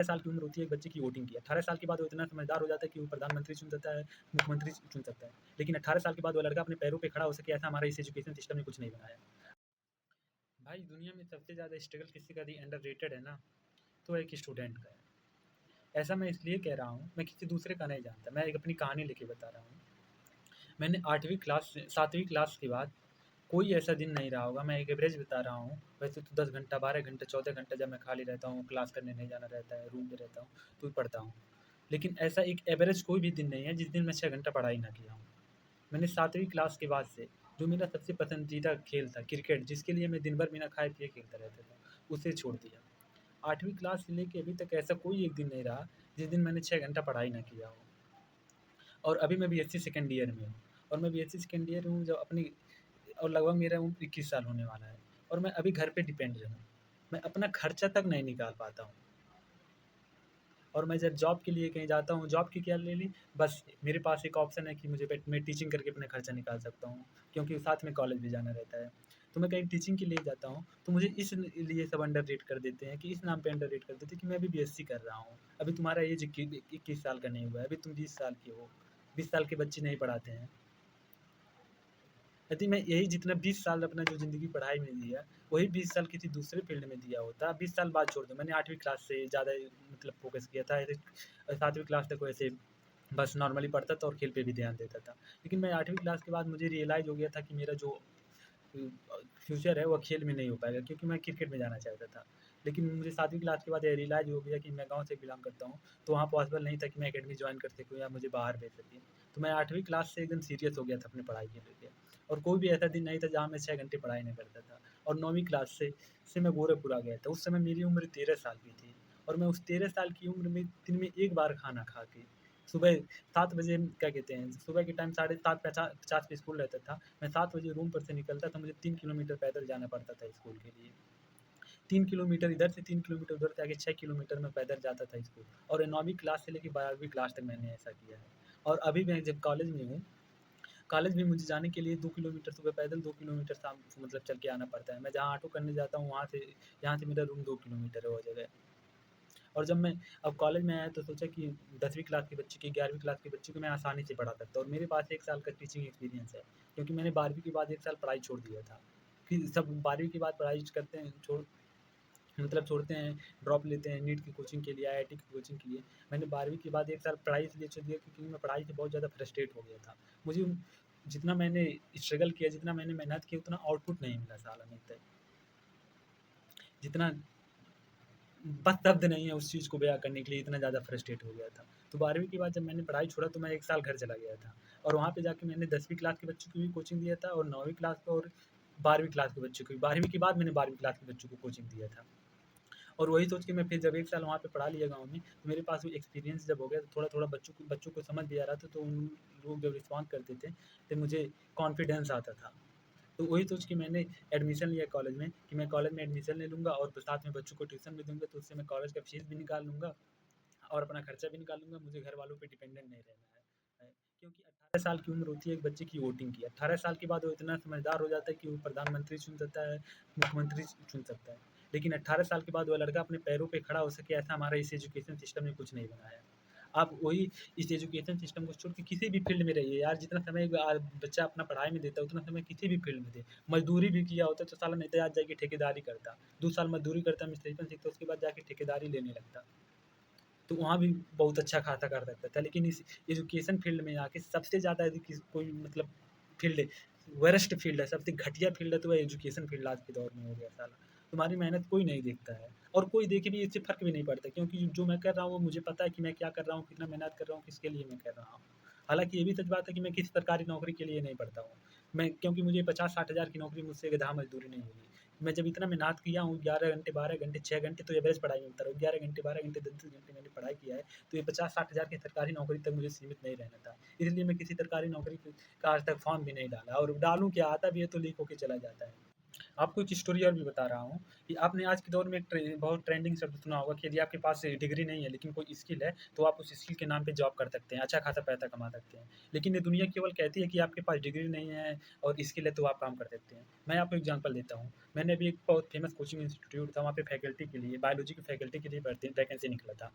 साल की उम्र होती है एक बच्चे की वोटिंग की। 18 साल के बाद वो इतना समझदार हो जाता है कि वो प्रधानमंत्री चुन सकता है, मुख्यमंत्री चुन सकता है। लेकिन 18 साल के बाद वो लड़का अपने पैरों पे खड़ा हो सके, ऐसा हमारा इस एजुकेशन सिस्टम ने कुछ नहीं बनाया। भाई दुनिया में सबसे ज़्यादा स्ट्रगल किसी का भी अंडररेटेड है ना, तो एक स्टूडेंट का है। ऐसा मैं इसलिए कह रहा हूँ, मैं किसी दूसरे का नहीं जानता, मैं एक अपनी कहानी लेके बता रहा हूँ। मैंने 8वीं क्लास से 7वीं क्लास के बाद कोई ऐसा दिन नहीं रहा होगा, मैं एक एवरेज बता रहा हूँ। वैसे तो 10 घंटा, 12 घंटे, 14 घंटे जब मैं खाली रहता हूँ, क्लास करने नहीं जाना रहता है, रूम पे रहता हूँ, तो पढ़ता हूँ। लेकिन ऐसा एक एवरेज कोई भी दिन नहीं है जिस दिन मैं 6 घंटा पढ़ाई ना किया हूँ। मैंने 7वीं क्लास के बाद से जो मेरा सबसे पसंदीदा खेल था क्रिकेट, जिसके लिए मैं दिन भर बिना खाए पिए खेलता रहता था, उसे छोड़ दिया। 8वीं क्लास से लेके अभी तक ऐसा कोई एक दिन नहीं रहा जिस दिन मैंने 6 घंटा पढ़ाई ना किया हो। और अभी मैं बीएससी सेकंड ईयर में हूँ, और मैं बीएससी सेकंड ईयर में हूँ जब अपनी, और लगभग मेरा उम्र 21 साल होने वाला है, और मैं अभी घर पे डिपेंडेंट हूँ। मैं अपना खर्चा तक नहीं निकाल पाता हूँ। और मैं जब जॉब के लिए कहीं जाता हूँ, जॉब की क्या ले ली, बस मेरे पास एक ऑप्शन है कि मैं टीचिंग करके अपना खर्चा निकाल सकता हूँ, क्योंकि साथ में कॉलेज भी जाना रहता है। तो मैं कहीं टीचिंग के लिए जाता हूँ, तो मुझे इस लिए सब अंडररेट कर देते हैं, कि इस नाम पे अंडररेट कर देते हैं कि मैं अभी बीएससी कर रहा हूँ। अभी तुम्हारा एज 21 साल का नहीं हुआ है, अभी तुम 20 साल के हो। 20 साल के बच्चे नहीं पढ़ाते हैं। यदि मैं यही जितना 20 साल अपना जो ज़िंदगी पढ़ाई में दिया, वही 20 साल किसी दूसरे फील्ड में दिया होता, 20 साल बाद छोड़ दो, मैंने 8वीं क्लास से ज़्यादा मतलब फ़ोकस किया था। ऐसे 7वीं क्लास तक वैसे बस नॉर्मली पढ़ता था और खेल पे भी ध्यान देता था। लेकिन मैं 8वीं क्लास के बाद मुझे रियलाइज़ हो गया था कि मेरा जो फ्यूचर है वो खेल में नहीं हो पाएगा, क्योंकि मैं क्रिकेट में जाना चाहता था। लेकिन मुझे 7वीं क्लास के बाद ये रियलाइज़ हो गया कि मैं गाँव से बिलॉन्ग करता हूँ, तो वहाँ पॉसिबल नहीं था कि मैं अकेडमी जॉइन कर सकूँ या मुझे बाहर भेज सकें। तो मैं 8वीं क्लास से एकदम सीरियस हो गया था अपनी पढ़ाई को लेके, और कोई भी ऐसा दिन नहीं था जहाँ मैं 6 घंटे पढ़ाई नहीं करता था। और 9वीं क्लास से मैं गोरखपुर आ गया था। उस समय मेरी उम्र 13 साल की थी, और मैं उस 13 साल की उम्र में दिन में 1 बार खाना खा के सुबह 7 बजे, क्या कहते हैं, सुबह के टाइम 7:30 50 पे स्कूल रहता था। मैं 7 बजे रूम पर से निकलता था, मुझे 3 किलोमीटर पैदल जाना पड़ता था स्कूल के लिए। 3 किलोमीटर इधर से, 3 किलोमीटर उधर से, आगे 6 किलोमीटर मैं पैदल जाता था स्कूल। और 9वीं क्लास से लेके 12वीं क्लास तक मैंने ऐसा किया है। और अभी मैं जब कॉलेज में हूँ, कॉलेज भी मुझे जाने के लिए 2 किलोमीटर सुबह पैदल, 2 किलोमीटर शाम मतलब चल के आना पड़ता है। मैं जहाँ ऑटो करने जाता हूँ, वहाँ से, यहाँ से मेरा रूम 2 किलोमीटर है वो जगह। और जब मैं अब कॉलेज में आया तो सोचा कि 10वीं क्लास के बच्चे की, 11वीं क्लास के बच्चे को मैं आसानी से पढ़ा सकता हूँ, और मेरे पास 1 साल का टीचिंग एक्सपीरियंस है, क्योंकि मैंने 12वीं के बाद 1 साल पढ़ाई छोड़ दिया था। कि सब 12वीं के बाद पढ़ाई करते हैं, छोड़ते हैं, ड्रॉप लेते हैं नीट की कोचिंग के लिए, आईआईटी की कोचिंग के लिए। मैंने 12वीं के बाद 1 साल पढ़ाई इसलिए छोड़ दिया क्योंकि मैं पढ़ाई से बहुत ज़्यादा फ्रस्ट्रेट हो गया था। मुझे जितना मैंने स्ट्रगल किया, जितना मैंने मेहनत की, उतना आउटपुट नहीं मिला साला नहीं तक। जितना बस शब्द नहीं है उस चीज़ को बयाँ करने के लिए, इतना ज़्यादा फ्रस्ट्रेट हो गया था। तो 12वीं के बाद जब मैंने पढ़ाई छोड़ा तो मैं 1 साल घर चला गया था, और वहाँ पे जाके मैंने 10वीं क्लास के बच्चों की भी कोचिंग दिया था, और 9वीं क्लास का, और 12वीं क्लास के बच्चों को भी। 12वीं के बाद मैंने 12वीं क्लास के बच्चों को कोचिंग दिया था। और वही सोच के मैं फिर जब 1 साल वहाँ पे पढ़ा लिया गाँव में, तो मेरे पास वो एक्सपीरियंस जब हो गया, तो थोड़ा-थोड़ा बच्चों को समझ भी आ रहा था, तो उन लोग जब रिस्पॉन्ड करते थे, तो मुझे कॉन्फिडेंस आता था। तो वही सोच के मैंने एडमिशन लिया कॉलेज में, कि मैं कॉलेज में एडमिशन ले लूँगा और साथ में बच्चों को ट्यूशन भी दूँगा, तो उससे मैं कॉलेज का फीस भी निकाल लूँगा और अपना खर्चा भी निकाल लूँगा। मुझे घर वालों पे डिपेंडेंट नहीं रहना है। क्योंकि 18 साल की उम्र होती है एक बच्चे की वोटिंग की। 18 साल के बाद वो इतना समझदार हो जाता है कि वो प्रधानमंत्री चुन सकता है, मुख्यमंत्री चुन सकता है। लेकिन 18 साल के बाद वो लड़का अपने पैरों पे खड़ा हो सके, ऐसा हमारा इस एजुकेशन सिस्टम ने कुछ नहीं बनाया। आप वही इस एजुकेशन सिस्टम को छोड़ के किसी भी फील्ड में रहिए यार, जितना समय बच्चा अपना पढ़ाई में देता है, उतना समय किसी भी फील्ड में दे। मज़दूरी भी किया होता तो साला नहीं तो आज जाके ठेकेदारी करता। 2 साल मज़दूरी करता, मिस्त्रीपन सीखता, उसके बाद जाके ठेकेदारी लेने लगता। तो वहाँ भी बहुत अच्छा खासा कर सकता था। लेकिन इस एजुकेशन फ़ील्ड में आके सबसे ज़्यादा यदि किसी कोई मतलब फ़ील्ड वरस्ट फ़ील्ड है, सबसे घटिया फ़ील्ड है, तो वह एजुकेशन फ़ील्ड आज के दौर में हो गया साला। तुम्हारी मेहनत कोई नहीं देखता है, और कोई देखे भी इससे फ़र्क भी नहीं पड़ता, क्योंकि जो मैं कर रहा हूँ वो मुझे पता है कि मैं क्या कर रहा हूँ, कितना मेहनत कर रहा हूँ, किसके लिए मैं कर रहा हूँ। हालाँकि ये भी सच बात है कि मैं किसी सरकारी नौकरी के लिए नहीं पढ़ता हूँ। मैं, क्योंकि मुझे 50-60 हज़ार की नौकरी मुझसे गधा मज़दूरी नहीं होगी। मैं जब इतना मेहनत किया हूँ, 11 घंटे, 12 घंटे, 6 घंटे तो एवरेज पढ़ाई में उतर रहा हूँ, 11 घंटे, 12 घंटे, 10-10 घंटे मैंने पढ़ाई किया है, तो ये 50-60 हज़ार की सरकारी नौकरी तक मुझे सीमित नहीं रहना था। इसलिए मैं किसी सरकारी नौकरी का आज तक फॉर्म भी नहीं डाला, और डालूँ क्या, आता भी है तो लीक होके चला जाता है। आपको एक स्टोरी और भी बता रहा हूँ कि आपने आज के दौर में एक बहुत ट्रेंडिंग शब्द सुना होगा कि यदि आपके पास डिग्री नहीं है लेकिन कोई स्किल है, तो आप उस स्किल के नाम पे जॉब कर सकते हैं, अच्छा खासा पैसा कमा सकते हैं। लेकिन ये दुनिया केवल कहती है कि आपके पास डिग्री नहीं है और स्किल है तो आप काम कर सकते हैं। मैं आपको एग्ज़ाम्पल देता हूँ। मैंने अभी एक बहुत फेमस कोचिंग इंस्टीट्यूट था, वहाँ पे फैकल्टी के लिए, बायोलॉजी की फैकल्टी के लिए भर्ती वैकेंसी निकला था।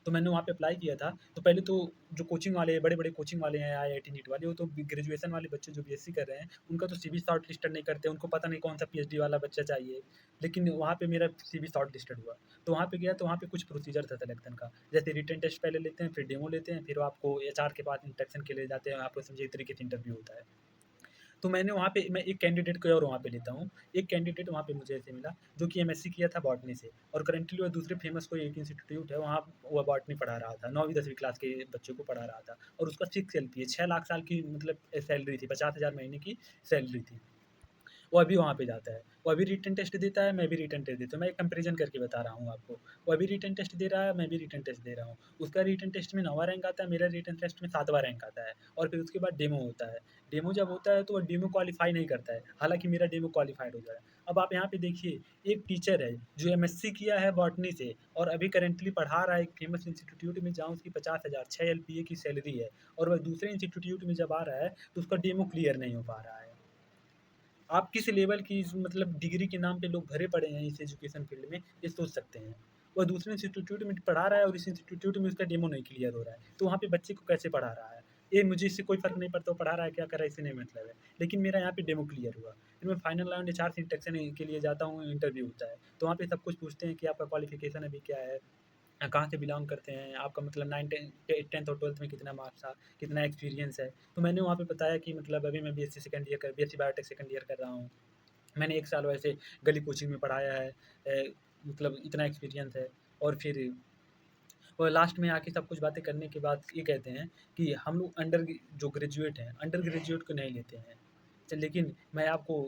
तो मैंने वहाँ पे अप्लाई किया था। तो पहले तो जो कोचिंग वाले बड़े-बड़े कोचिंग वाले हैं, आईआईटी, नीट वाले, वो तो ग्रेजुएशन वाले बच्चे जो बीएससी कर रहे हैं, उनका तो सीवी शॉर्ट लिस्टेड नहीं करते, उनको पता नहीं कौन-सा पीएचडी वाला बच्चा चाहिए। लेकिन वहाँ पे मेरा सीवी शॉर्ट लिस्टेड हुआ। तो वहाँ पे गया तो वहाँ पे कुछ प्रोसीजर था सिलेक्शन का। जैसे रिटन टेस्ट पहले लेते हैं, फिर डेमो लेते हैं, फिर वो आपको एचआर के पास इंडक्शन के लिए जाते हैं, आपको समझिए एक तरीके से इंटरव्यू होता है। तो मैंने वहाँ पे मैं एक कैंडिडेट को और वहाँ पे लेता हूँ। एक कैंडिडेट वहाँ पे मुझे ऐसे मिला जो कि एमएससी किया था बॉटनी से और करंटली वो दूसरे फेमस कोई एक इंस्टीट्यूट है, वहाँ वो बॉटनी पढ़ा रहा था। 9वीं-10वीं क्लास के बच्चों को पढ़ा रहा था और उसका फिक्स एलपीए 6 लाख साल की मतलब सैलरी थी, 50,000 महीने की सैलरी थी। वो अभी वहाँ पे जाता है। वो अभी रिटन टेस्ट देता है, मैं भी रिटन टेस्ट देता हूँ। मैं एक कंपैरिज़न करके बता रहा हूँ आपको। वो अभी रिटन टेस्ट दे रहा है, मैं भी रिटन टेस्ट दे रहा हूँ। उसका रिटन टेस्ट में 9वाँ रैंक आता है, मेरा रिटन टेस्ट में 7वाँ रैंक आता है और फिर उसके बाद डेमो होता है। डेमो जब होता है तो वो डेमो क्वालीफ़ाई नहीं करता है, हालाँकि मेरा डेमो क्वालीफ़ाइड हो जाए। अब आप यहाँ पे देखिए, एक टीचर है जो एमएससी किया है बॉटनी से और अभी करंटली पढ़ा रहा है एक फेमस इंस्टीट्यूट में जहाँ उसकी 50,000 6 एलपीए की सैलरी है और वह दूसरे इंस्टीट्यूट में जब आ रहा है, तो उसका डेमो क्लियर नहीं हो पा रहा है। आप किस लेवल की इस मतलब डिग्री के नाम पे लोग भरे पड़े हैं इस एजुकेशन फ़ील्ड में, ये सोच सकते हैं। वह दूसरे इंस्टीट्यूट में पढ़ा रहा है और इस इंस्टीट्यूट में उसका डेमो नहीं क्लियर हो रहा है, तो वहाँ पे बच्चे को कैसे पढ़ा रहा है? ये मुझे इससे कोई फ़र्क नहीं पड़ता वो पढ़ा रहा है, क्या कर रहा है, इससे नहीं मतलब है। लेकिन मेरा यहाँ पे डेमो क्लियर हुआ। फिर मैं फाइनल राउंड एचआर से इंडक्शन के लिए जाता हूँ, इंटरव्यू होता है। तो वहाँ पे सब कुछ पूछते हैं कि आपका क्वालिफ़िकेशन अभी क्या है? कहाँ से बिलॉन्ग करते हैं, आपका मतलब 9 10th और 12th में कितना मार्क्स था, कितना एक्सपीरियंस है। तो मैंने वहाँ पे बताया कि मतलब अभी मैं बीएससी बायोटेक सेकंड ईयर कर रहा हूँ। मैंने 1 साल वैसे गली कोचिंग में पढ़ाया है, मतलब इतना एक्सपीरियंस है और फिर वो लास्ट में आके सब कुछ बातें करने के बाद ये कहते हैं कि हम लोग जो ग्रेजुएट हैं, अंडर ग्रेजुएट को नहीं लेते हैं। लेकिन मैं आपको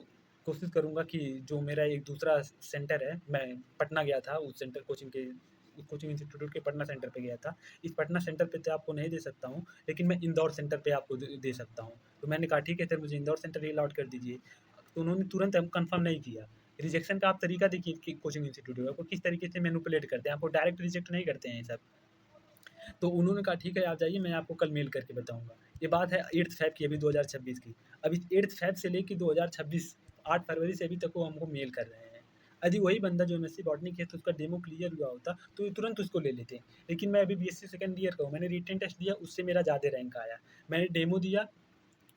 कोशिश करूँगा कि जो मेरा एक दूसरा सेंटर है, मैं पटना गया था उस सेंटर कोचिंग इंस्टीट्यूट के पटना सेंटर पे गया था। इस पटना सेंटर पे तो आपको नहीं दे सकता हूँ, लेकिन मैं इंदौर सेंटर पे आपको दे सकता हूँ। तो मैंने कहा ठीक है सर, मुझे इंदौर सेंटर ही अलॉट कर दीजिए। तो उन्होंने तुरंत हम कन्फर्म नहीं किया। रिजेक्शन का आप तरीका देखिए कि कोचिंग इंस्टीट्यूट आपको किस तरीके से मैनिपुलेट करते हैं, आपको डायरेक्ट रिजेक्ट नहीं करते हैं ये सब। तो उन्होंने कहा ठीक है आप जाइए, मैं आपको कल मेल करके बताऊँगा। ये बात है 8th फ़ैब की, अभी 2026 की। अभी 8th फ़ैब से लेके 2026 8 फरवरी से अभी तक वो हमको मेल कर रहे हैं। यदि वही बंदा जो एमएससी बॉटनी किया था उसका डेमो क्लियर हुआ होता तो ये तुरंत उसको ले लेते। लेकिन मैं अभी बीएससी सेकंड ईयर का हूँ, मैंने रिटन टेस्ट दिया उससे मेरा ज़्यादा रैंक आया। मैंने डेमो दिया,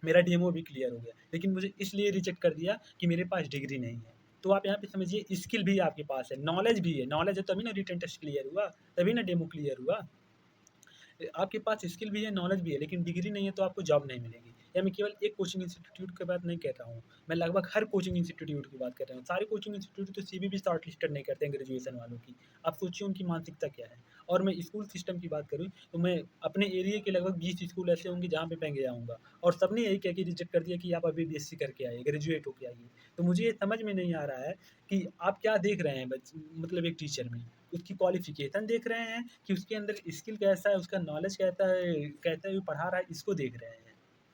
मेरा डेमो भी क्लियर हो गया। लेकिन मुझे इसलिए रिजेक्ट कर दिया कि मेरे पास डिग्री नहीं है। तो आप यहाँ पे समझिए स्किल भी आपके पास है, नॉलेज भी है। नॉलेज है तभी ना रिटन टेस्ट क्लियर हुआ, तभी ना डेमो क्लियर हुआ। आपके पास स्किल भी है, नॉलेज भी है, लेकिन डिग्री नहीं है तो आपको जॉब नहीं मिलेगी। या मैं केवल एक कोचिंग इंस्टीट्यूट की बात नहीं कर रहा हूँ, मैं लगभग हर कोचिंग इंस्टीट्यूट की बात कर रहा हूँ। सारे कोचिंग इंस्टीट्यूट तो सीवी भी शॉर्ट लिस्टेड नहीं करते हैं ग्रेजुएशन वालों की। आप सोचिए उनकी मानसिकता क्या है। और मैं स्कूल सिस्टम की बात करूँ तो मैं अपने एरिया के लगभग 20 स्कूल ऐसे होंगे जहाँ पे मैं गया हूँगा और सबने यही कह के रिजेक्ट कर दिया कि आप अभी बीएससी करके आइए, ग्रेजुएट होके आइए। तो मुझे ये समझ में नहीं आ रहा है कि आप क्या देख रहे हैं मतलब एक टीचर में? उसकी क्वालिफ़िकेशन देख रहे हैं कि उसके अंदर स्किल कैसा है, उसका नॉलेज कैसा है वो पढ़ा रहा है, इसको देख रहे हैं।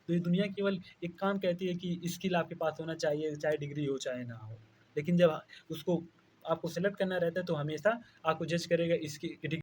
तो ये दुनिया केवल एक काम कहती है कि स्किल आपके पास होना चाहिए, चाहे डिग्री हो, चाहे ना हो। लेकिन जब उसको आपको सेलेक्ट करना रहता है तो हमेशा आपको जज करेगा इसकी डिग्री